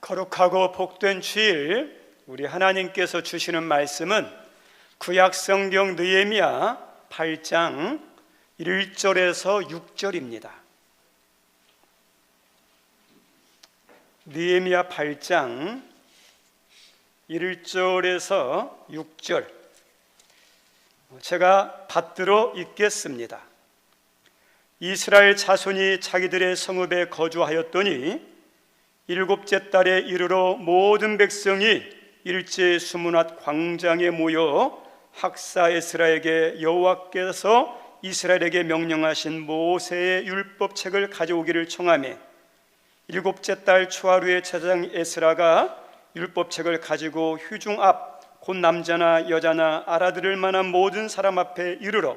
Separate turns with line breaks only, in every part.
거룩하고 복된 주일, 우리 하나님께서 주시는 말씀은 구약성경 느헤미야 8장 1절에서 6절입니다. 느헤미야 8장 1절에서 6절, 제가 받들어 읽겠습니다. 이스라엘 자손이 자기들의 성읍에 거주하였더니 일곱째 달에 이르러 모든 백성이 일제 수문앗 광장에 모여 학사 에스라에게 여호와께서 이스라엘에게 명령하신 모세의 율법책을 가져오기를 청하매, 일곱째 달 초하루에 제사장 에스라가 율법책을 가지고 회중 앞 곧 남자나 여자나 알아들을 만한 모든 사람 앞에 이르러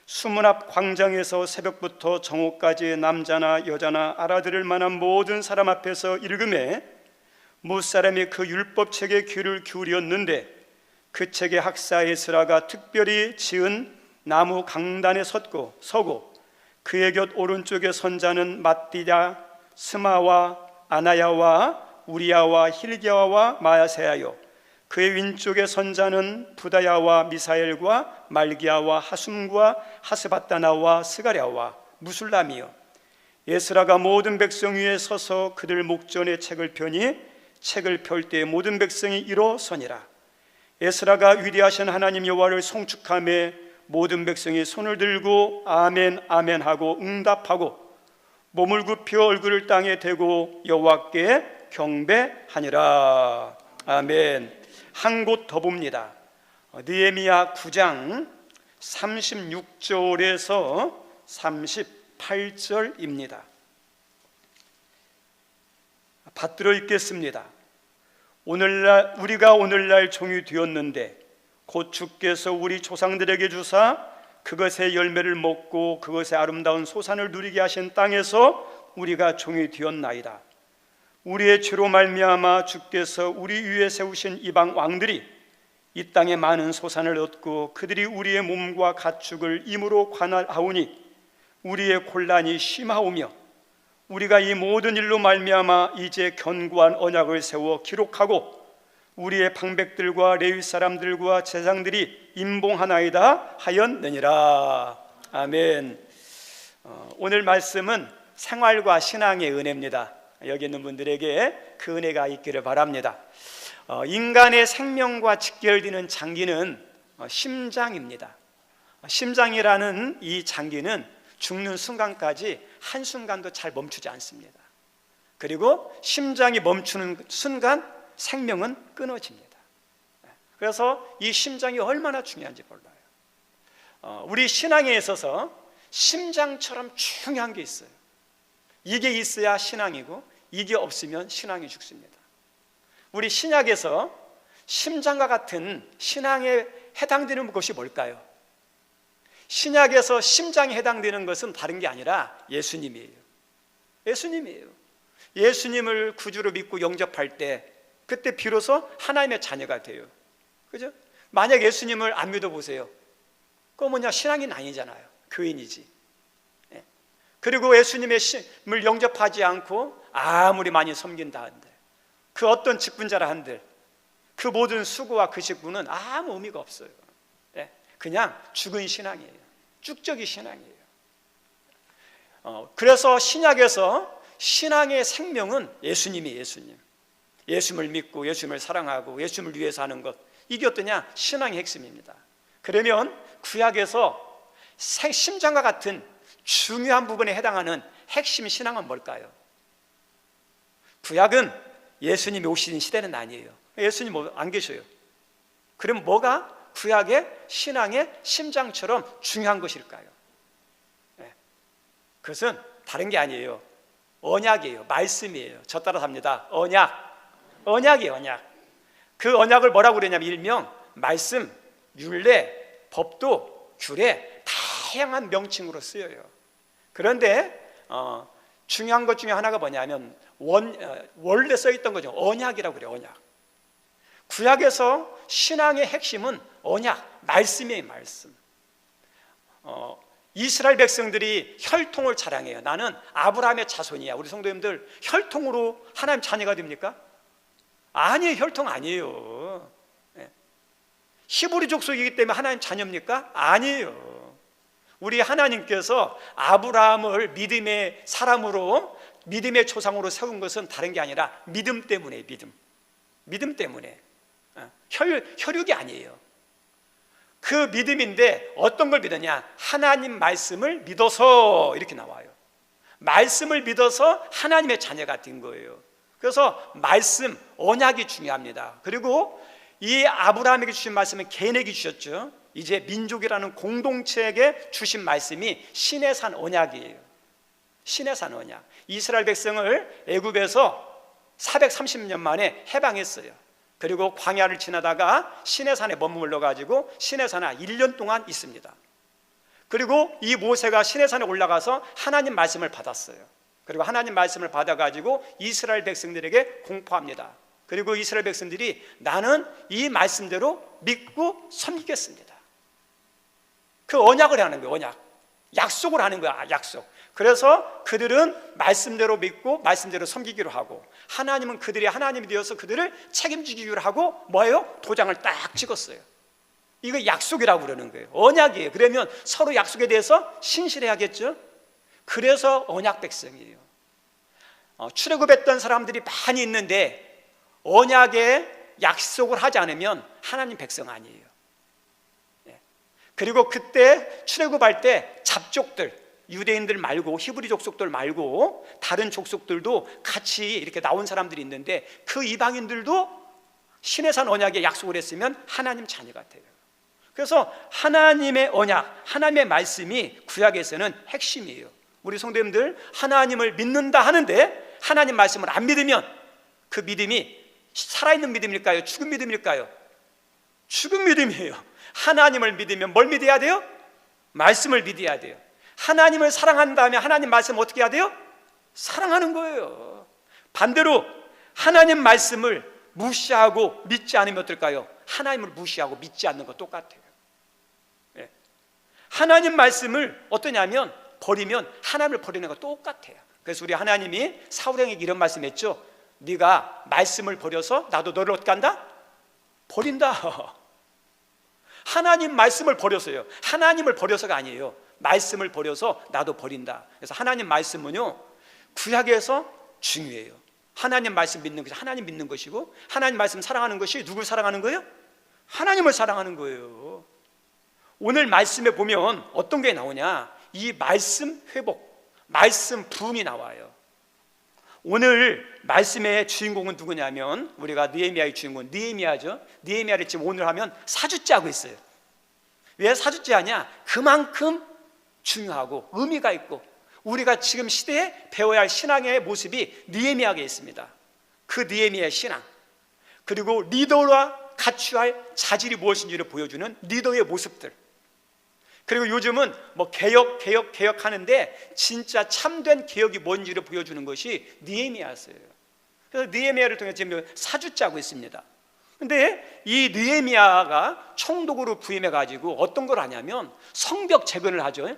수문 앞 광장에서 새벽부터 정오까지 남자나 여자나 알아들을 만한 모든 사람 앞에서 읽음에, 무사람이 그 율법책에 귀를 기울였는데 그 책에 학사 에스라가 특별히 지은 나무 강단에 서고 그의 곁 오른쪽에 선 자는 맏디야, 스마와 아나야와 우리야와 힐기야와 마야세야요, 그의 왼쪽에 선 자는 부다야와 미사엘과 말기야와 하숨과 하스바다나와 스가랴와 무술람이요, 에스라가 모든 백성 위에 서서 그들 목전에 책을 펴니 책을 펼 때 모든 백성이 일어서니라. 에스라가 위대하신 하나님 여호와를 송축하며 모든 백성이 손을 들고 아멘 아멘 하고 응답하고 몸을 굽혀 얼굴을 땅에 대고 여호와께 경배하니라. 아멘. 한 곳 더 봅니다. 느헤미야 9장 36절에서 38절입니다. 받들어 읽겠습니다. 우리가 오늘날 종이 되었는데 곧 주께서 우리 조상들에게 주사 그것의 열매를 먹고 그것의 아름다운 소산을 누리게 하신 땅에서 우리가 종이 되었나이다. 우리의 죄로 말미암아 주께서 우리 위에 세우신 이방 왕들이 이 땅에 많은 소산을 얻고 그들이 우리의 몸과 가축을 임으로 관할하오니 우리의 곤란이 심하오며 우리가 이 모든 일로 말미암아 이제 견고한 언약을 세워 기록하고 우리의 방백들과 레위 사람들과 제사장들이 임봉하나이다 하였느니라. 아멘. 오늘 말씀은 생활과 신앙의 은혜입니다. 여기 있는 분들에게 그 은혜가 있기를 바랍니다. 인간의 생명과 직결되는 장기는 심장입니다. 심장이라는 이 장기는 죽는 순간까지 한순간도 잘 멈추지 않습니다. 그리고 심장이 멈추는 순간 생명은 끊어집니다. 그래서 이 심장이 얼마나 중요한지 몰라요. 우리 신앙에 있어서 심장처럼 중요한 게 있어요. 이게 있어야 신앙이고 이게 없으면 신앙이 죽습니다. 우리 신약에서 심장과 같은 신앙에 해당되는 것이 뭘까요? 신약에서 심장에 해당되는 것은 다른 게 아니라 예수님이에요. 예수님이에요. 예수님을 구주로 믿고 영접할 때 그때 비로소 하나님의 자녀가 돼요. 그죠? 만약 예수님을 안 믿어보세요. 그거 뭐냐? 신앙인 아니잖아요. 교인이지. 그리고 예수님의 심을 영접하지 않고 아무리 많이 섬긴다 한들, 그 어떤 직분자라 한들 그 모든 수고와 그 직분은 아무 의미가 없어요. 그냥 죽은 신앙이에요. 쭉적이 신앙이에요. 그래서 신약에서 신앙의 생명은 예수님이 예수님. 예수님을 믿고 예수님을 사랑하고 예수님을 위해서 하는 것, 이게 어떠냐? 신앙의 핵심입니다. 그러면 구약에서 심장과 같은 중요한 부분에 해당하는 핵심 신앙은 뭘까요? 구약은 예수님이 오시는 시대는 아니에요. 예수님 안 계셔요. 그럼 뭐가 구약의 신앙의 심장처럼 중요한 것일까요? 그것은 다른 게 아니에요. 언약이에요. 말씀이에요. 저 따라 삽니다. 언약이에요. 언약. 그 언약을 뭐라고 그러냐면 일명 말씀, 율례, 법도, 규례, 다양한 명칭으로 쓰여요. 그런데 중요한 것 중에 하나가 뭐냐면 원래 써있던 거죠. 언약이라고 그래요. 언약. 구약에서 신앙의 핵심은 언약, 말씀이에요. 말씀. 이스라엘 백성들이 혈통을 자랑해요. 나는 아브라함의 자손이야. 우리 성도님들 혈통으로 하나님 자녀가 됩니까? 아니에요. 혈통 아니에요. 히브리 족속이기 때문에 하나님 자녀입니까? 아니에요. 우리 하나님께서 아브라함을 믿음의 사람으로, 믿음의 조상으로 세운 것은 다른 게 아니라 믿음 때문에, 믿음 때문에. 혈육이 아니에요. 그 믿음인데 어떤 걸 믿느냐? 하나님 말씀을 믿어서, 이렇게 나와요. 말씀을 믿어서 하나님의 자녀가 된 거예요. 그래서 말씀, 언약이 중요합니다. 그리고 이 아브라함에게 주신 말씀은 개인에게 주셨죠. 이제 민족이라는 공동체에게 주신 말씀이 신의 산 언약이에요. 신의 산 언약. 이스라엘 백성을 애굽에서 430년 만에 해방했어요. 그리고 광야를 지나다가 신의 산에 머물러 가지고 신의 산에 1년 동안 있습니다. 그리고 이 모세가 신의 산에 올라가서 하나님 말씀을 받았어요. 그리고 하나님 말씀을 받아가지고 이스라엘 백성들에게 공포합니다. 그리고 이스라엘 백성들이 나는 이 말씀대로 믿고 섬기겠습니다. 그 언약을 하는 거예요. 언약. 약속을 하는 거야. 약속. 그래서 그들은 말씀대로 믿고 말씀대로 섬기기로 하고, 하나님은 그들이 하나님이 되어서 그들을 책임지기로 하고 뭐예요? 도장을 딱 찍었어요. 이거 약속이라고 그러는 거예요. 언약이에요. 그러면 서로 약속에 대해서 신실해야겠죠. 그래서 언약 백성이에요. 출애굽했던 사람들이 많이 있는데 언약에 약속을 하지 않으면 하나님 백성 아니에요. 그리고 그때 출애굽할 때 잡족들, 유대인들 말고 히브리 족속들 말고 다른 족속들도 같이 이렇게 나온 사람들이 있는데 그 이방인들도 신의 산 언약에 약속을 했으면 하나님 자녀가 돼요. 그래서 하나님의 언약, 하나님의 말씀이 구약에서는 핵심이에요. 우리 성도님들 하나님을 믿는다 하는데 하나님 말씀을 안 믿으면 그 믿음이 살아있는 믿음일까요? 죽은 믿음일까요? 죽은 믿음이에요. 하나님을 믿으면 뭘 믿어야 돼요? 말씀을 믿어야 돼요. 하나님을 사랑한다면 하나님 말씀 어떻게 해야 돼요? 사랑하는 거예요. 반대로 하나님 말씀을 무시하고 믿지 않으면 어떨까요? 하나님을 무시하고 믿지 않는 거 똑같아요. 하나님 말씀을 어떠냐면 버리면 하나님을 버리는 거 똑같아요. 그래서 우리 하나님이 사울에게 이런 말씀했죠. 네가 말씀을 버려서 나도 너를 어떻게 한다? 버린다. 하나님 말씀을 버렸어요. 하나님을 버려서가 아니에요. 말씀을 버려서 나도 버린다. 그래서 하나님 말씀은요 구약에서 중요해요. 하나님 말씀 믿는 것이 하나님 믿는 것이고, 하나님 말씀 사랑하는 것이 누굴 사랑하는 거예요? 하나님을 사랑하는 거예요. 오늘 말씀에 보면 어떤 게 나오냐? 이 말씀 회복, 말씀 부흥이 나와요. 오늘 말씀의 주인공은 누구냐면 우리가 느헤미야의 주인공 느헤미야죠. 느헤미야를 지금 오늘 하면 사주째 하고 있어요. 왜 사주째 하냐? 그만큼 중요하고 의미가 있고 우리가 지금 시대에 배워야 할 신앙의 모습이 느헤미야에 있습니다. 그 느헤미야의 신앙, 그리고 리더와 갖춰야 할 자질이 무엇인지를 보여주는 리더의 모습들, 그리고 요즘은 뭐 개혁 하는데 진짜 참된 개혁이 뭔지를 보여주는 것이 느헤미야였어요. 그래서 느헤미야를 통해서 지금 사주째 하고 있습니다. 근데 이 느헤미야가 총독으로 부임해 가지고 어떤 걸 하냐면 성벽 재건을 하죠.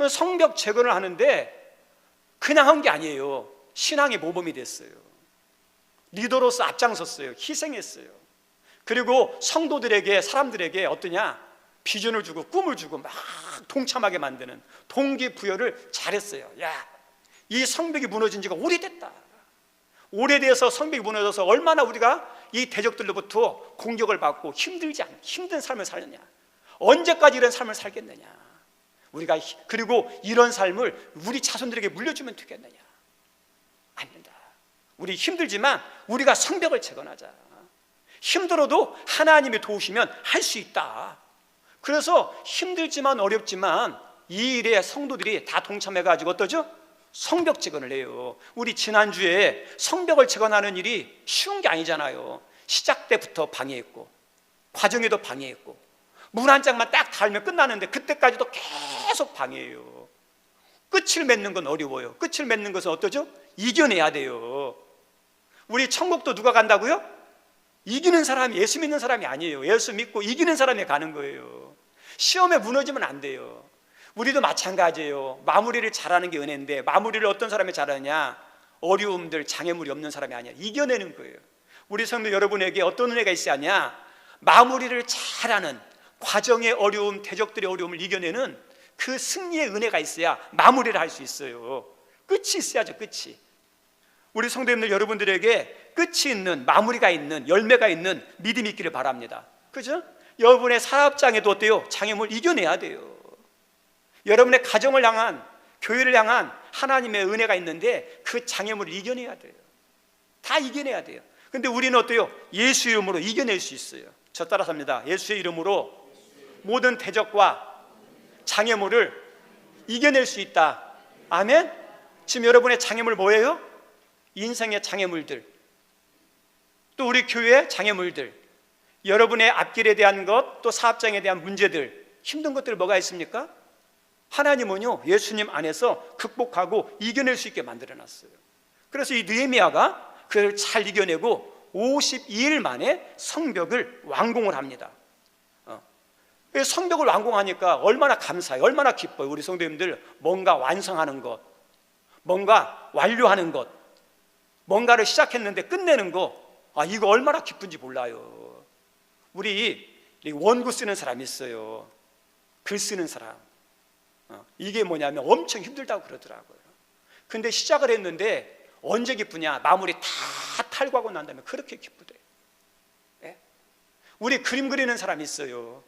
성벽 재건을 하는데 그냥 한 게 아니에요. 신앙의 모범이 됐어요. 리더로서 앞장섰어요. 희생했어요. 그리고 성도들에게, 사람들에게 어떠냐? 비전을 주고 꿈을 주고 막 동참하게 만드는 동기부여를 잘했어요. 야, 이 성벽이 무너진 지가 오래됐다. 오래돼서 성벽이 무너져서 얼마나 우리가 이 대적들로부터 공격을 받고 힘든 삶을 살느냐, 언제까지 이런 삶을 살겠느냐, 우리가 그리고 이런 삶을 우리 자손들에게 물려주면 되겠느냐. 안 된다. 우리 힘들지만 우리가 성벽을 재건하자. 힘들어도 하나님이 도우시면 할 수 있다. 그래서 힘들지만 어렵지만 이 일에 성도들이 다 동참해가지고 어떠죠? 성벽 재건을 해요. 우리 지난주에 성벽을 재건하는 일이 쉬운 게 아니잖아요. 시작 때부터 방해했고 과정에도 방해했고 문 한 장만 딱 달면 끝나는데 그때까지도 계속 방해해요. 끝을 맺는 건 어려워요. 끝을 맺는 것은 어떠죠? 이겨내야 돼요. 우리 천국도 누가 간다고요? 이기는 사람이, 예수 믿는 사람이 아니에요. 예수 믿고 이기는 사람이 가는 거예요. 시험에 무너지면 안 돼요. 우리도 마찬가지예요. 마무리를 잘하는 게 은혜인데 마무리를 어떤 사람이 잘하느냐? 어려움들, 장애물이 없는 사람이 아니야. 이겨내는 거예요. 우리 성도 여러분에게 어떤 은혜가 있어야 하냐? 마무리를 잘하는, 과정의 어려움, 대적들의 어려움을 이겨내는 그 승리의 은혜가 있어야 마무리를 할 수 있어요. 끝이 있어야죠. 끝이. 우리 성도님들 여러분들에게 끝이 있는, 마무리가 있는, 열매가 있는 믿음이 있기를 바랍니다. 그죠? 여러분의 사업장에도 어때요? 장애물 이겨내야 돼요. 여러분의 가정을 향한, 교회를 향한 하나님의 은혜가 있는데 그 장애물을 이겨내야 돼요. 다 이겨내야 돼요. 근데 우리는 어때요? 예수 이름으로 이겨낼 수 있어요. 저 따라서 합니다. 예수의 이름으로 모든 대적과 장애물을 이겨낼 수 있다. 아멘? 지금 여러분의 장애물 뭐예요? 인생의 장애물들, 또 우리 교회의 장애물들, 여러분의 앞길에 대한 것, 또 사업장에 대한 문제들, 힘든 것들 뭐가 있습니까? 하나님은요, 예수님 안에서 극복하고 이겨낼 수 있게 만들어놨어요. 그래서 이 느헤미야가 그걸 잘 이겨내고 52일 만에 성벽을 완공을 합니다. 성벽을 완공하니까 얼마나 감사해요. 얼마나 기뻐요. 우리 성도님들 뭔가 완성하는 것, 뭔가 완료하는 것, 뭔가를 시작했는데 끝내는 거, 이거 얼마나 기쁜지 몰라요. 우리 원고 쓰는 사람 있어요. 글 쓰는 사람. 이게 뭐냐면 엄청 힘들다고 그러더라고요. 근데 시작을 했는데 언제 기쁘냐? 마무리 다 탈구하고 난 다음에 그렇게 기쁘대. 예? 우리 그림 그리는 사람이 있어요.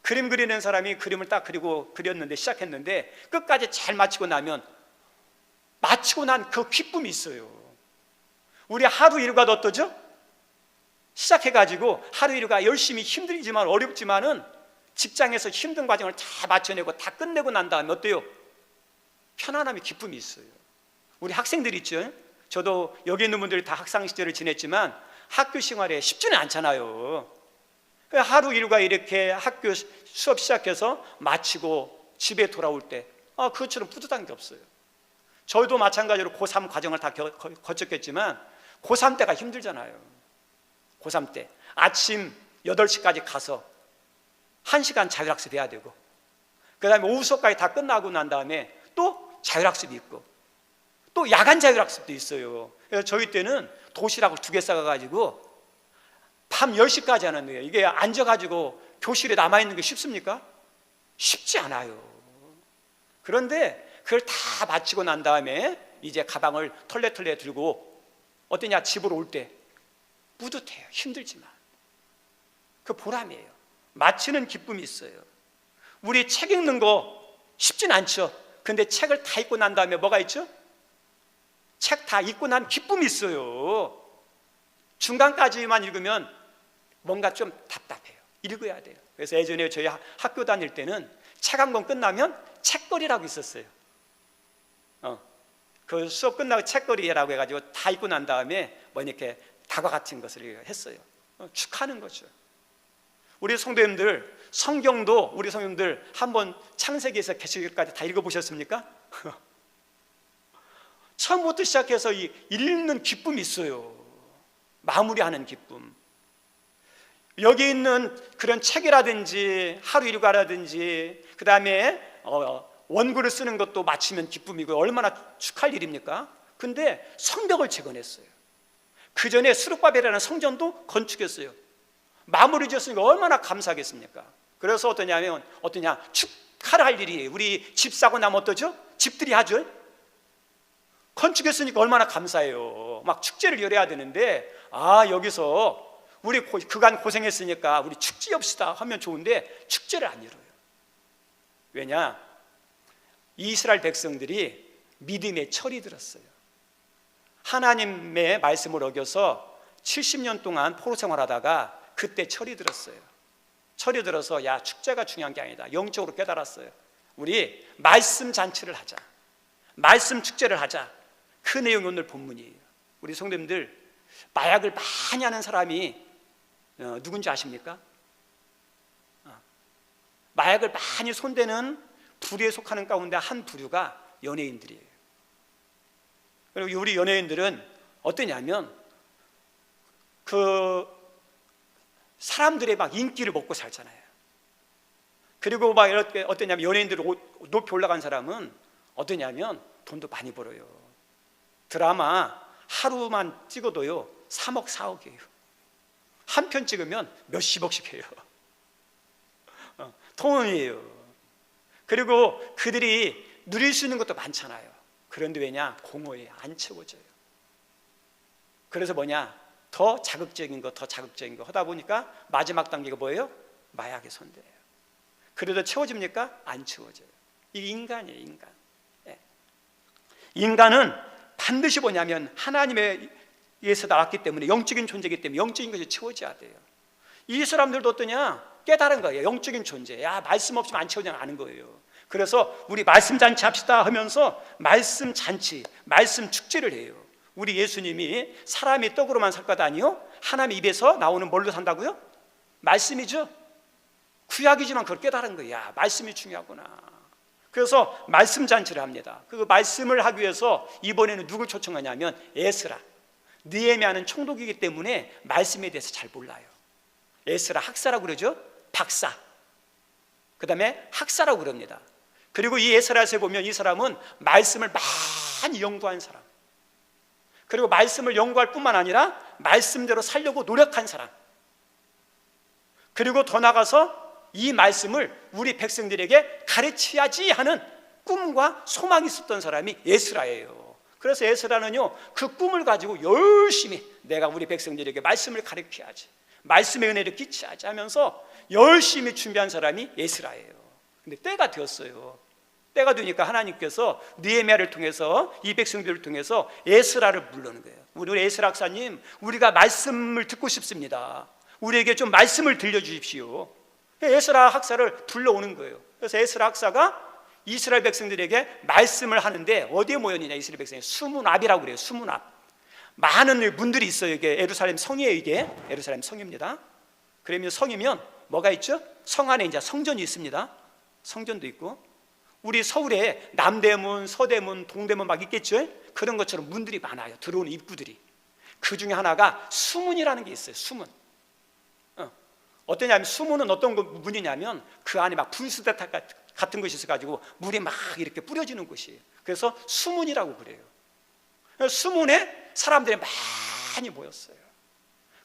그림 그리는 사람이 그림을 딱 그렸는데, 시작했는데 끝까지 잘 마치고 나면, 마치고 난 그 기쁨이 있어요. 우리 하루 일과도 어떠죠? 시작해가지고 하루 일과 열심히 힘들지만 어렵지만은 직장에서 힘든 과정을 다 마쳐내고 다 끝내고 난 다음에 어때요? 편안함이, 기쁨이 있어요. 우리 학생들 있죠? 저도 여기 있는 분들이 다 학창 시절을 지냈지만 학교 생활에 쉽지는 않잖아요. 하루 일과 이렇게 학교 수업 시작해서 마치고 집에 돌아올 때 그것처럼 뿌듯한 게 없어요. 저희도 마찬가지로 고3 과정을 다 거쳤겠지만 고3 때가 힘들잖아요. 고3 때 아침 8시까지 가서 1시간 자율학습 해야 되고, 그 다음에 오후 수업까지 다 끝나고 난 다음에 또 자율학습이 있고, 또 야간 자율학습도 있어요. 그래서 저희 때는 도시락을 2개 싸가지고 밤 10시까지 하는데요. 이게 앉아가지고 교실에 남아있는 게 쉽습니까? 쉽지 않아요. 그런데 그걸 다 마치고 난 다음에 이제 가방을 털레털레 들고 어떠냐? 집으로 올 때 뿌듯해요. 힘들지만 그 보람이에요. 마치는 기쁨이 있어요. 우리 책 읽는 거 쉽진 않죠. 근데 책을 다 읽고 난 다음에 뭐가 있죠? 책 다 읽고 난 기쁨이 있어요. 중간까지만 읽으면 뭔가 좀 답답해요. 읽어야 돼요. 그래서 예전에 저희 학교 다닐 때는 책 한 권 끝나면 책거리라고 있었어요. 그 수업 끝나고 책거리라고 해가지고 다 읽고 난 다음에 뭐 이렇게 다과 같은 것을 했어요. 축하하는 거죠. 우리 성도님들, 성경도 우리 성도님들 한번 창세기에서 계시록까지 다 읽어보셨습니까? 처음부터 시작해서 읽는 기쁨이 있어요. 마무리하는 기쁨. 여기 있는 그런 책이라든지 하루 일과라든지 그 다음에 원고를 쓰는 것도 마치면 기쁨이고 얼마나 축하할 일입니까? 근데 성벽을 재건했어요. 그 전에 스룹바벨이라는 성전도 건축했어요. 마무리 지었으니까 얼마나 감사하겠습니까? 그래서 어떠냐? 축하를 할 일이, 우리 집 사고 나면 어떠죠? 집들이 하죠? 건축했으니까 얼마나 감사해요. 막 축제를 열어야 되는데, 여기서 우리 그간 고생했으니까 우리 축제 엽시다 하면 좋은데 축제를 안 열어요. 왜냐? 이스라엘 백성들이 믿음의 철이 들었어요. 하나님의 말씀을 어겨서 70년 동안 포로 생활하다가 그때 철이 들었어요. 철이 들어서 축제가 중요한 게 아니다. 영적으로 깨달았어요. 우리 말씀 잔치를 하자. 말씀 축제를 하자. 그 내용이 오늘 본문이에요. 우리 성도님들, 마약을 많이 하는 사람이 누군지 아십니까? 마약을 많이 손대는 부류에 속하는 가운데 한 부류가 연예인들이에요. 그리고 우리 연예인들은 어떠냐면 그 사람들의 막 인기를 먹고 살잖아요. 그리고 막 이렇게 어떠냐면 연예인들 높이 올라간 사람은 어떠냐면 돈도 많이 벌어요. 드라마 하루만 찍어도요 3억 4억이에요. 한 편 찍으면 몇십억씩 해요. 돈이에요. 그리고 그들이 누릴 수 있는 것도 많잖아요. 그런데 왜냐? 공허해. 안 채워져요. 그래서 뭐냐? 더 자극적인 거 하다 보니까 마지막 단계가 뭐예요? 마약의 손대예요. 그래도 채워집니까? 안 채워져요. 이게 인간이에요, 인간. 예. 인간은 반드시 뭐냐면 하나님의 에서 나왔기 때문에, 영적인 존재이기 때문에 영적인 것이 채워져야 돼요. 이 사람들도 어떠냐? 깨달은 거예요. 영적인 존재. 야, 말씀 없이면 안 채워져 아는 거예요. 그래서 우리 말씀 잔치 합시다 하면서 말씀 잔치, 말씀 축제를 해요. 우리 예수님이 사람이 떡으로만 살 것 아니요? 하나님 입에서 나오는 뭘로 산다고요? 말씀이죠. 구약이지만 그걸 깨달은 거예요. 야, 말씀이 중요하구나. 그래서 말씀 잔치를 합니다. 그 말씀을 하기 위해서 이번에는 누굴 초청하냐면 에스라, 느헤미야는 총독이기 때문에 말씀에 대해서 잘 몰라요. 에스라 학사라고 그러죠. 박사, 그 다음에 학사라고 그럽니다. 그리고 이 에스라에서 보면 이 사람은 말씀을 많이 연구한 사람, 그리고 말씀을 연구할 뿐만 아니라 말씀대로 살려고 노력한 사람, 그리고 더 나아가서 이 말씀을 우리 백성들에게 가르쳐야지 하는 꿈과 소망이 있었던 사람이 에스라예요. 그래서 에스라는요, 그 꿈을 가지고 열심히 내가 우리 백성들에게 말씀을 가르쳐야지, 말씀의 은혜를 끼쳐야지 하면서 열심히 준비한 사람이 에스라예요. 근데 때가 되었어요. 때가 되니까 하나님께서 느헤미야를 통해서, 이 백성들을 통해서 에스라를 부르는 거예요. 우리 에스라 학사님, 우리가 말씀을 듣고 싶습니다. 우리에게 좀 말씀을 들려주십시오. 에스라 학사를 불러오는 거예요. 그래서 에스라 학사가 이스라엘 백성들에게 말씀을 하는데, 어디에 모였느냐? 이스라엘 백성이 수문앞이라고 그래요. 수문앞. 많은 문들이 있어요. 이게 예루살렘 성이에요. 이게 예루살렘 성입니다. 그러면 성이면 뭐가 있죠? 성 안에 이제 성전이 있습니다. 성전도 있고, 우리 서울에 남대문, 서대문, 동대문 막 있겠죠? 그런 것처럼 문들이 많아요. 들어오는 입구들이. 그 중에 하나가 수문이라는 게 있어요. 수문. 어떠냐면 수문은 어떤 문이냐면 그 안에 막 분수대탑 같은 것이 있어가지고 물이 막 이렇게 뿌려지는 곳이에요. 그래서 수문이라고 그래요. 수문에 사람들이 많이 모였어요.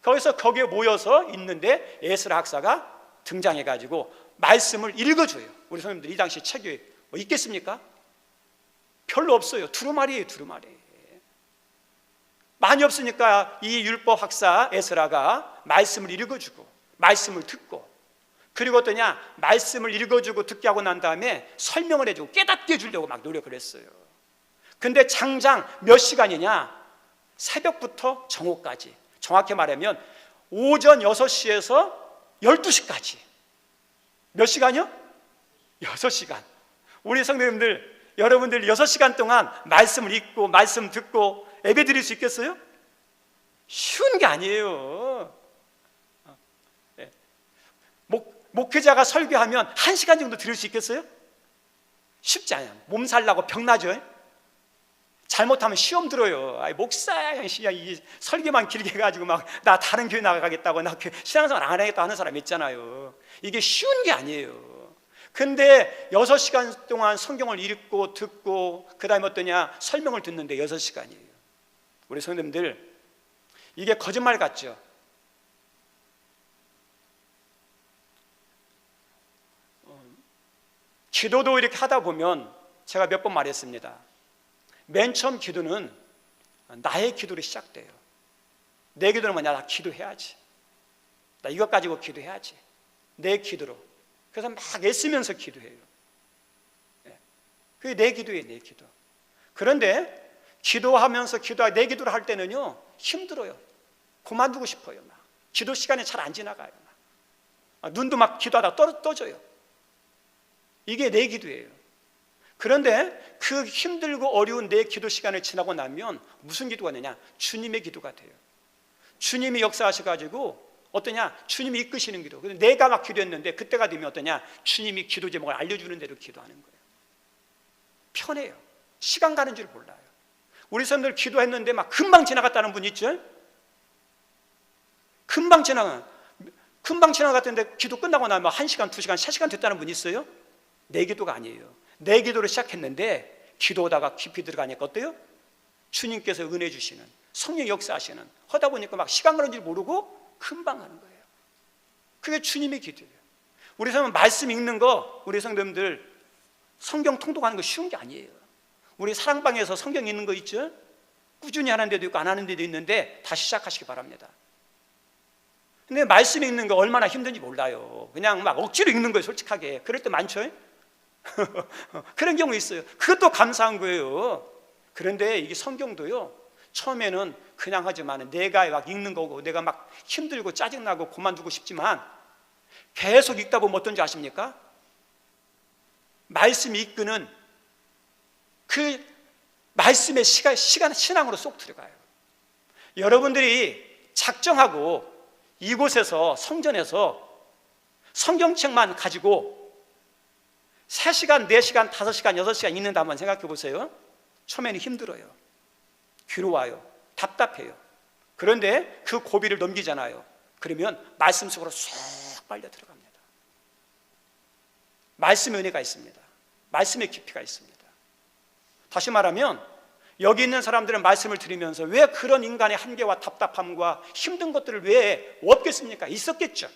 거기에 모여서 있는데 에스라 학사가 등장해가지고 말씀을 읽어줘요. 우리 선생님들 이 당시 책이 뭐 있겠습니까? 별로 없어요. 두루마리예요, 두루마리. 많이 없으니까 이 율법 학사 에스라가 말씀을 읽어주고 말씀을 듣고, 그리고 어떠냐? 말씀을 읽어주고 듣게 하고 난 다음에 설명을 해주고 깨닫게 해주려고 막 노력을 했어요. 근데 장장 몇 시간이냐? 새벽부터 정오까지, 정확히 말하면 오전 6시에서 12시까지. 몇 시간이요? 6시간. 우리 성도님들, 여러분들 6시간 동안 말씀을 읽고 말씀 듣고 예배 드릴 수 있겠어요? 쉬운 게 아니에요. 목회자가 설교하면 1시간 정도 들을 수 있겠어요? 쉽지 않아요. 몸 살라고 병나죠. 잘못하면 시험 들어요. 목사야, 이 설교만 길게 해가지고 막 나 다른 교회 나가겠다고, 나 신앙생활 안 하겠다 하는 사람 있잖아요. 이게 쉬운 게 아니에요. 근데 6시간 동안 성경을 읽고 듣고 그 다음에 어떠냐? 설명을 듣는데 6시간이에요. 우리 성도님들, 이게 거짓말 같죠? 기도도 이렇게 하다 보면 제가 몇 번 말했습니다. 맨 처음 기도는 나의 기도로 시작돼요. 내 기도는 뭐냐? 나 기도해야지, 나 이것 가지고 기도해야지, 내 기도로. 그래서 막 애쓰면서 기도해요. 그게 내 기도예요, 내 기도. 그런데 기도하면서 내 기도를 할 때는요 힘들어요. 그만두고 싶어요. 막 기도 시간이 잘 안 지나가요. 눈도 막 기도하다가 떠져요. 이게 내 기도예요. 그런데 그 힘들고 어려운 내 기도 시간을 지나고 나면 무슨 기도가 되냐? 주님의 기도가 돼요. 주님이 역사하셔가지고 어떠냐? 주님이 이끄시는 기도. 근데 내가 막 기도했는데 그때가 되면 어떠냐? 주님이 기도 제목을 알려주는 대로 기도하는 거예요. 편해요. 시간 가는 줄 몰라요. 우리 사람들 기도했는데 막 금방 지나갔다는 분 있죠? 금방 지나갔는데 기도 끝나고 나면 1시간, 2시간, 3시간 됐다는 분 있어요? 내 기도가 아니에요. 내 기도를 시작했는데 기도하다가 깊이 들어가니까 어때요? 주님께서 은혜 주시는, 성령 역사하시는, 하다 보니까 막 시간 가는 줄 모르고 금방 하는 거예요. 그게 주님의 기도예요. 우리 성도는 말씀 읽는 거, 우리 성도님들 성경 통독하는 거 쉬운 게 아니에요. 우리 사랑방에서 성경 읽는 거 있죠? 꾸준히 하는 데도 있고 안 하는 데도 있는데 다시 시작하시기 바랍니다. 근데 말씀 읽는 거 얼마나 힘든지 몰라요. 그냥 막 억지로 읽는 거예요, 솔직하게. 그럴 때 많죠? 그런 경우 있어요. 그것도 감사한 거예요. 그런데 이게 성경도요, 처음에는 그냥 하지만 내가 막 읽는 거고 내가 막 힘들고 짜증나고 그만두고 싶지만 계속 읽다 보면 어떤지 아십니까? 말씀이 이끄는 그 말씀의 신앙으로 쏙 들어가요. 여러분들이 작정하고 이곳에서 성전에서 성경책만 가지고 3시간, 4시간, 5시간, 6시간 읽는다 한번 생각해 보세요. 처음에는 힘들어요. 괴로워요. 답답해요. 그런데 그 고비를 넘기잖아요. 그러면 말씀 속으로 쏙 빨려 들어갑니다. 말씀의 은혜가 있습니다. 말씀의 깊이가 있습니다. 다시 말하면 여기 있는 사람들은 말씀을 들으면서 왜 그런 인간의 한계와 답답함과 힘든 것들을 왜 없겠습니까? 있었겠죠.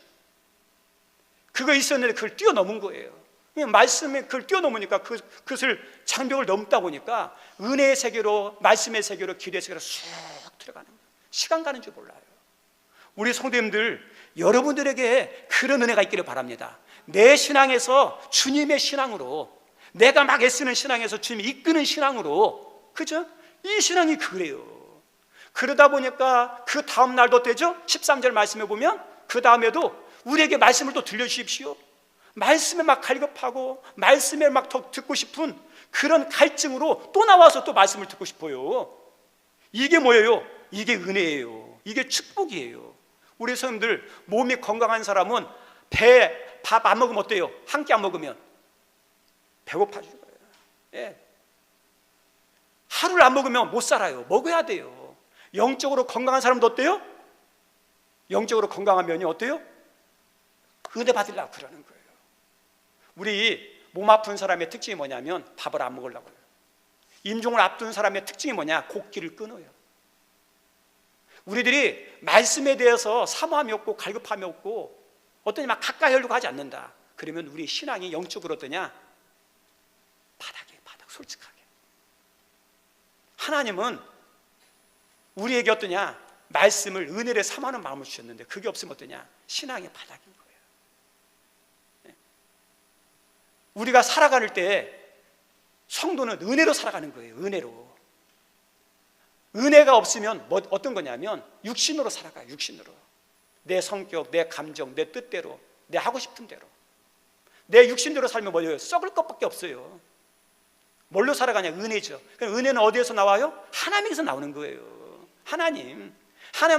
그거 있었는데 그걸 뛰어넘은 거예요. 말씀에 그걸 뛰어넘으니까 그것을 장벽을 넘다 보니까 은혜의 세계로, 말씀의 세계로, 기도의 세계로 쑥 들어가는 거예요. 시간 가는 줄 몰라요. 우리 성도님들, 여러분들에게 그런 은혜가 있기를 바랍니다. 내 신앙에서 주님의 신앙으로, 내가 막 애쓰는 신앙에서 주님이 이끄는 신앙으로, 그죠? 이 신앙이 그래요. 그러다 보니까 그 다음 날도 되죠? 13절 말씀에 보면 그 다음에도 우리에게 말씀을 또 들려주십시오. 말씀에 막 갈급하고 말씀에 막 더 듣고 싶은 그런 갈증으로 또 나와서 또 말씀을 듣고 싶어요. 이게 뭐예요? 이게 은혜예요. 이게 축복이에요. 우리 성도들, 몸이 건강한 사람은 밥 안 먹으면 어때요? 한 끼 안 먹으면 배고파 죽어요. 예. 하루를 안 먹으면 못 살아요. 먹어야 돼요. 영적으로 건강한 사람도 어때요? 영적으로 건강한 면이 어때요? 은혜 받으려고 그러는 거예요. 우리 몸 아픈 사람의 특징이 뭐냐면 밥을 안 먹으려고 해요. 임종을 앞둔 사람의 특징이 뭐냐? 곡기를 끊어요. 우리들이 말씀에 대해서 사모함이 없고 갈급함이 없고 어떠냐 막 가까이 하려고 하지 않는다. 그러면 우리 신앙이 영적으로 어떠냐? 바닥이에요. 바닥. 솔직하게. 하나님은 우리에게 어떠냐? 말씀을, 은혜를 삼하는 마음을 주셨는데 그게 없으면 어떠냐? 신앙의 바닥인 거예요. 우리가 살아갈 때 성도는 은혜로 살아가는 거예요. 은혜로. 은혜가 없으면 어떤 거냐면 육신으로 살아가요. 육신으로. 내 성격, 내 감정, 내 뜻대로, 내 하고 싶은 대로. 내 육신대로 살면 뭐예요? 썩을 것밖에 없어요. 뭘로 살아가냐? 은혜죠. 그럼 은혜는 어디에서 나와요? 하나님에서 나오는 거예요. 하나님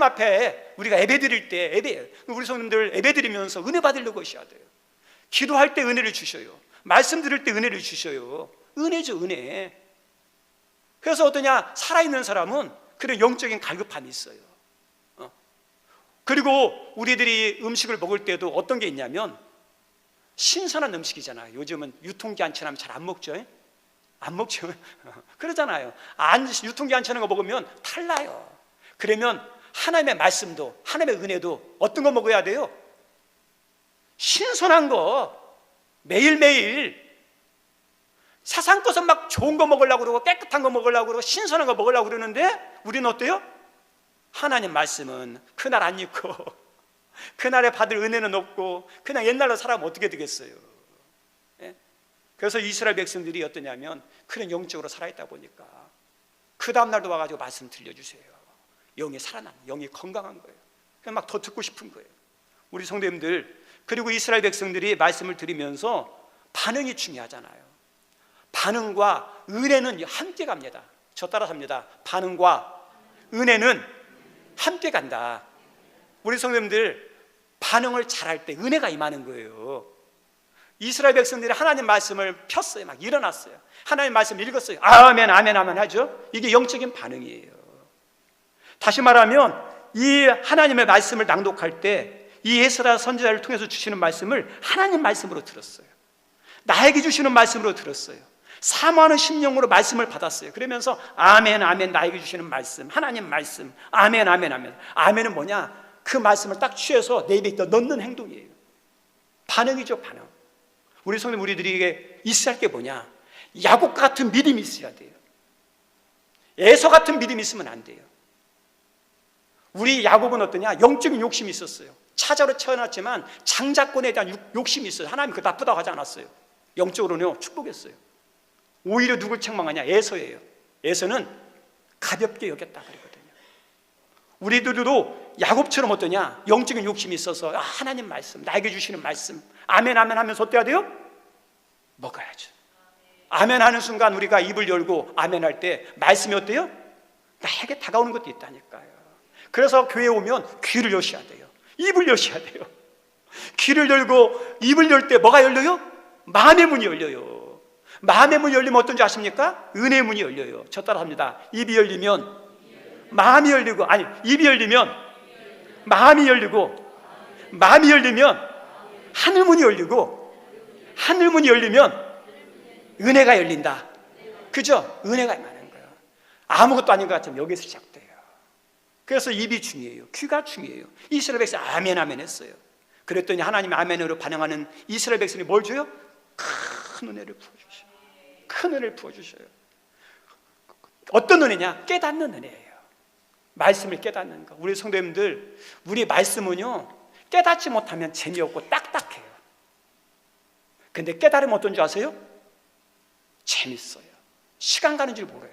앞에 우리가 예배 드릴 때 우리 성도님들 예배 드리면서 은혜 받으려고 하셔야 돼요. 기도할 때 은혜를 주셔요. 말씀 들을 때 은혜를 주셔요. 은혜죠, 은혜. 그래서 어떠냐? 살아있는 사람은 그런 영적인 갈급함이 있어요. 그리고 우리들이 음식을 먹을 때도 어떤 게 있냐면 신선한 음식이잖아요. 요즘은 유통기한처럼 잘 안 먹죠. 안 먹죠. 그러잖아요. 유통기한처럼 거 먹으면 탈나요. 그러면 하나님의 말씀도, 하나님의 은혜도 어떤 거 먹어야 돼요? 신선한 거, 매일매일. 세상 것은 막 좋은 거 먹으려고 그러고 깨끗한 거 먹으려고 그러고 신선한 거 먹으려고 그러는데 우리는 어때요? 하나님 말씀은 그날 안 읽고 그날에 받을 은혜는 없고 그냥 옛날로 살아면 어떻게 되겠어요? 예? 그래서 이스라엘 백성들이 어떠냐면 그런 영적으로 살아있다 보니까 그 다음날도 와가지고 말씀 들려주세요. 영이 살아난, 영이 건강한 거예요. 그냥 막 더 듣고 싶은 거예요. 우리 성도님들, 그리고 이스라엘 백성들이 말씀을 들으면서 반응이 중요하잖아요. 반응과 은혜는 함께 갑니다. 저 따라서 합니다. 반응과 은혜는 함께 간다. 우리 성도님들, 반응을 잘할 때 은혜가 임하는 거예요. 이스라엘 백성들이 하나님 말씀을 폈어요. 막 일어났어요. 하나님 말씀 읽었어요. 아멘, 아멘, 아멘 하죠. 이게 영적인 반응이에요. 다시 말하면 이 하나님의 말씀을 낭독할 때 이 에스라 선지자를 통해서 주시는 말씀을 하나님 말씀으로 들었어요. 나에게 주시는 말씀으로 들었어요. 사모하는 심령으로 말씀을 받았어요. 그러면서 아멘 아멘, 나에게 주시는 말씀, 하나님 말씀, 아멘 아멘 아멘. 아멘은 뭐냐? 그 말씀을 딱 취해서 내 입에 넣는 행동이에요. 반응이죠, 반응. 우리 성도 우리들에게 있어야 할 게 뭐냐? 야곱 같은 믿음이 있어야 돼요. 에서 같은 믿음이 있으면 안 돼요. 우리 야곱은 어떠냐? 영적인 욕심이 있었어요. 차자로 태어났지만 장자권에 대한 욕심이 있어요. 하나님 그거 나쁘다고 하지 않았어요. 영적으로는요, 축복했어요. 오히려 누굴 책망하냐? 에서예요. 에서는 가볍게 여겼다 그랬거든요. 우리들도 야곱처럼 어떠냐? 영적인 욕심이 있어서 하나님 말씀, 나에게 주시는 말씀, 아멘 아멘 하면서 어때야 돼요? 먹어야죠. 아멘 하는 순간 우리가 입을 열고 아멘 할 때 말씀이 어때요? 나에게 다가오는 것도 있다니까요. 그래서 교회에 오면 귀를 여셔야 돼요. 입을 여셔야 돼요. 귀를 열고 입을 열 때 뭐가 열려요? 마음의 문이 열려요. 마음의 문이 열리면 어떤지 아십니까? 은혜의 문이 열려요. 저 따라 합니다. 입이 열리면 마음이 열리고, 아니, 입이 열리면 마음이 열리고, 마음이 열리면 하늘문이 열리고, 하늘문이 열리면 은혜가 열린다. 그죠? 은혜가 많은 거예요. 아무것도 아닌 것 같으면 여기서 시작돼요. 그래서 입이 중요해요. 귀가 중요해요. 이스라엘 백성 아멘 아멘 했어요. 그랬더니 하나님 아멘으로 반응하는 이스라엘 백성이 뭘 줘요? 큰 은혜를 부어주셔요. 큰 은혜를 부어주셔요. 어떤 은혜냐? 깨닫는 은혜예요. 말씀을 깨닫는 거. 우리 성도님들, 우리 말씀은요, 깨닫지 못하면 재미없고 딱딱해요. 근데 깨달으면 어떤 줄 아세요? 재밌어요. 시간 가는 줄 모르요.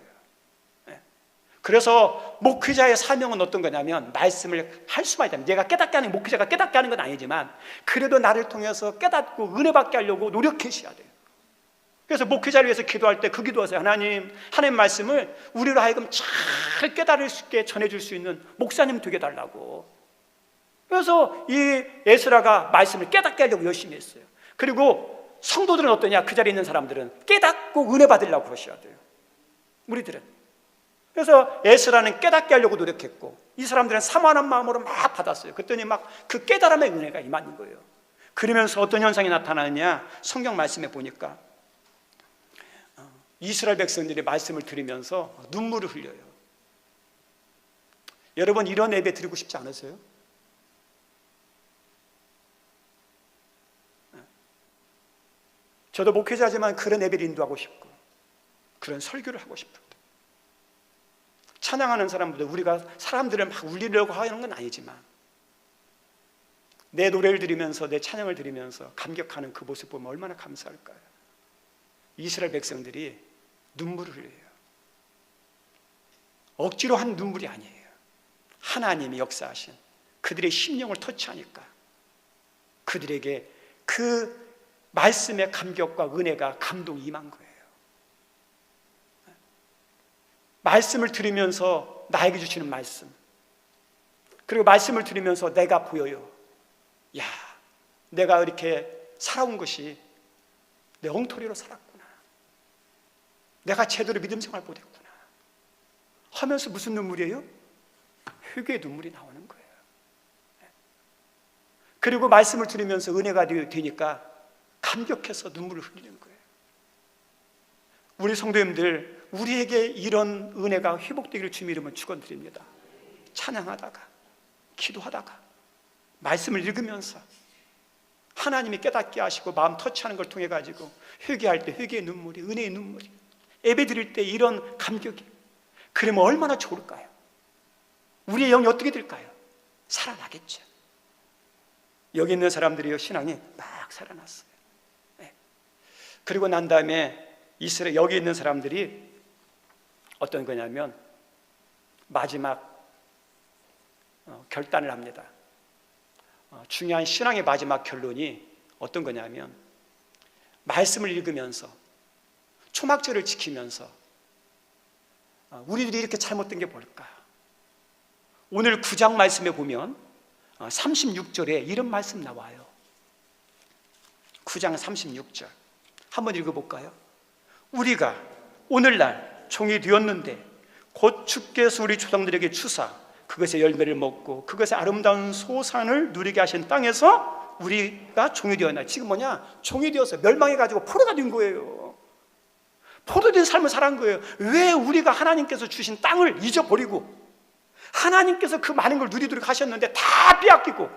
그래서 목회자의 사명은 어떤 거냐면 말씀을 할 수만 있다면, 내가 깨닫게 하는, 목회자가 깨닫게 하는 건 아니지만 그래도 나를 통해서 깨닫고 은혜 받게 하려고 노력하셔야 돼요. 그래서 목회자를 위해서 기도할 때 그 기도하세요. 하나님 말씀을 우리로 하여금 잘 깨달을 수 있게 전해줄 수 있는 목사님 되게 달라고. 그래서 이 에스라가 말씀을 깨닫게 하려고 열심히 했어요. 그리고 성도들은 어떠냐? 그 자리에 있는 사람들은 깨닫고 은혜 받으려고 그러셔야 돼요. 우리들은. 그래서 에스라는 깨닫게 하려고 노력했고, 이 사람들은 사모하는 마음으로 막 받았어요. 그랬더니 막 그 깨달음의 은혜가 임하는 거예요. 그러면서 어떤 현상이 나타나느냐? 성경 말씀에 보니까 이스라엘 백성들이 말씀을 들으면서 눈물을 흘려요. 여러분, 이런 예배 드리고 싶지 않으세요? 저도 목회자지만 그런 예배를 인도하고 싶고 그런 설교를 하고 싶습니다. 찬양하는 사람보다 우리가 사람들을 막 울리려고 하는 건 아니지만 내 노래를 들으면서, 내 찬양을 들으면서 감격하는 그 모습 보면 얼마나 감사할까요? 이스라엘 백성들이 눈물을 흘려요. 억지로 한 눈물이 아니에요. 하나님이 역사하신 그들의 심령을 터치하니까 그들에게 그 말씀의 감격과 은혜가, 감동이 임한 거예요. 말씀을 들으면서 나에게 주시는 말씀, 그리고 말씀을 들으면서 내가 보여요. 야, 내가 이렇게 살아온 것이 내 엉터리로 살았구나, 내가 제대로 믿음 생활 못했구나 하면서 무슨 눈물이에요? 회개의 눈물이 나오는 거예요. 그리고 말씀을 들으면서 은혜가 되니까 감격해서 눈물을 흘리는 거예요. 우리 성도님들, 우리에게 이런 은혜가 회복되기를 주님 이름으로 축원드립니다. 찬양하다가, 기도하다가, 말씀을 읽으면서 하나님이 깨닫게 하시고 마음 터치하는 걸 통해 가지고 회개할 때 회개의 눈물이, 은혜의 눈물이, 예배 드릴 때 이런 감격이, 그러면 얼마나 좋을까요? 우리의 영이 어떻게 될까요? 살아나겠죠. 여기 있는 사람들이요, 신앙이 막 살아났어요. 네. 그리고 난 다음에 이스라엘 여기 있는 사람들이 어떤 거냐면 마지막 결단을 합니다. 중요한 신앙의 마지막 결론이 어떤 거냐면 말씀을 읽으면서, 초막절을 지키면서 우리들이 이렇게 잘못된 게 뭘까? 오늘 9장 말씀에 보면 36절에 이런 말씀 나와요. 9장 36절 한번 읽어볼까요? 우리가 오늘날 종이 되었는데 곧 주께서 우리 조상들에게 주사 그것의 열매를 먹고 그것의 아름다운 소산을 누리게 하신 땅에서 우리가 종이 되었나. 지금 뭐냐? 종이 되어서 멸망해가지고 포로가 된 거예요. 포도된 삶을 살아간 거예요. 왜 우리가 하나님께서 주신 땅을 잊어버리고 하나님께서 그 많은 걸 누리도록 하셨는데 다 빼앗기고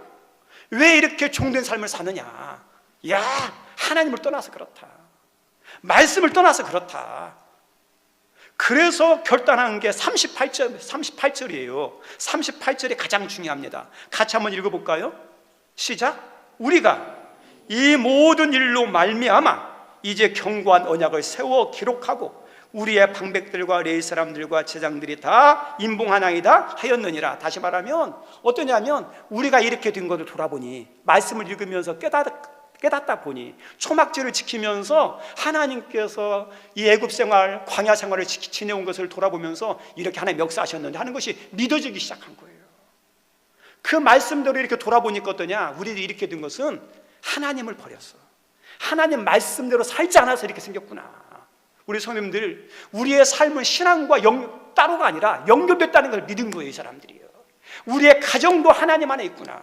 왜 이렇게 종된 삶을 사느냐? 야, 하나님을 떠나서 그렇다. 말씀을 떠나서 그렇다. 그래서 결단한 게 38절이에요. 38절이 가장 중요합니다. 같이 한번 읽어볼까요? 시작. 우리가 이 모든 일로 말미암아 이제 견고한 언약을 세워 기록하고 우리의 방백들과 레위 사람들과 제장들이 다 인봉하나이다 하였느니라. 다시 말하면 어떠냐면 우리가 이렇게 된 것을 돌아보니 말씀을 읽으면서 깨닫다 보니 초막절을 지키면서 하나님께서 이 애굽 생활, 광야 생활을 지내온 것을 돌아보면서 이렇게 하나님 역사하셨는데 하는 것이 믿어지기 시작한 거예요. 그 말씀대로 이렇게 돌아보니까 어떠냐? 우리들이 이렇게 된 것은 하나님을 버렸어. 하나님 말씀대로 살지 않아서 이렇게 생겼구나. 우리 성도님들, 우리의 삶은 신앙과 따로가 아니라 연결됐다는 걸 믿은 거예요. 이 사람들이요. 우리의 가정도 하나님 안에 있구나.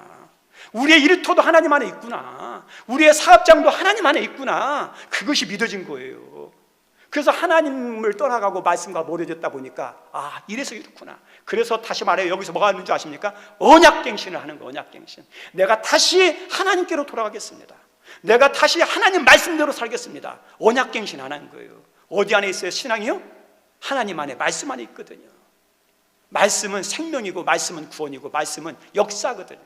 우리의 일터도 하나님 안에 있구나. 우리의 사업장도 하나님 안에 있구나. 그것이 믿어진 거예요. 그래서 하나님을 떠나가고 말씀과 멀어졌다 보니까 아, 이래서 이렇구나. 그래서 다시 말해요. 여기서 뭐가 있는 줄 아십니까? 언약갱신을 하는 거예요. 언약갱신. 내가 다시 하나님께로 돌아가겠습니다. 내가 다시 하나님 말씀대로 살겠습니다. 언약갱신 하는 거예요. 어디 안에 있어요? 신앙이요? 하나님 안에, 말씀 안에 있거든요. 말씀은 생명이고 말씀은 구원이고 말씀은 역사거든요.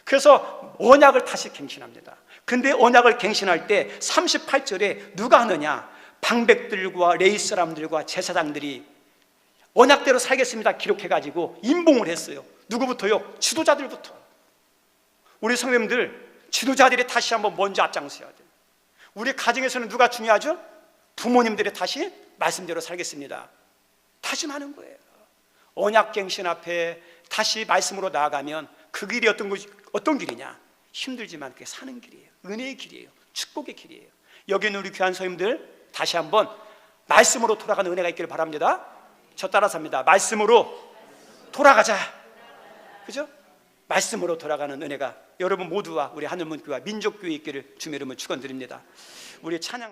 그래서 언약을 다시 갱신합니다. 근데 언약을 갱신할 때 38절에 누가 하느냐? 방백들과 레위 사람들과 제사장들이 언약대로 살겠습니다 기록해가지고 인봉을 했어요. 누구부터요? 지도자들부터. 우리 성도님들, 지도자들이 다시 한번 먼저 앞장서야 돼요. 우리 가정에서는 누가 중요하죠? 부모님들이 다시 말씀대로 살겠습니다 다짐하는 거예요. 언약갱신 앞에 다시 말씀으로 나아가면 그 길이 어떤 길이냐? 힘들지만 그게 사는 길이에요. 은혜의 길이에요. 축복의 길이에요. 여기 있는 우리 귀한 성도님들 다시 한번 말씀으로 돌아가는 은혜가 있기를 바랍니다. 저 따라서 합니다. 말씀으로 돌아가자. 그죠? 말씀으로 돌아가는 은혜가 여러분 모두와 우리 하늘문교와 민족교회 있기를 주님의 이름으로 축원드립니다. 우리 찬양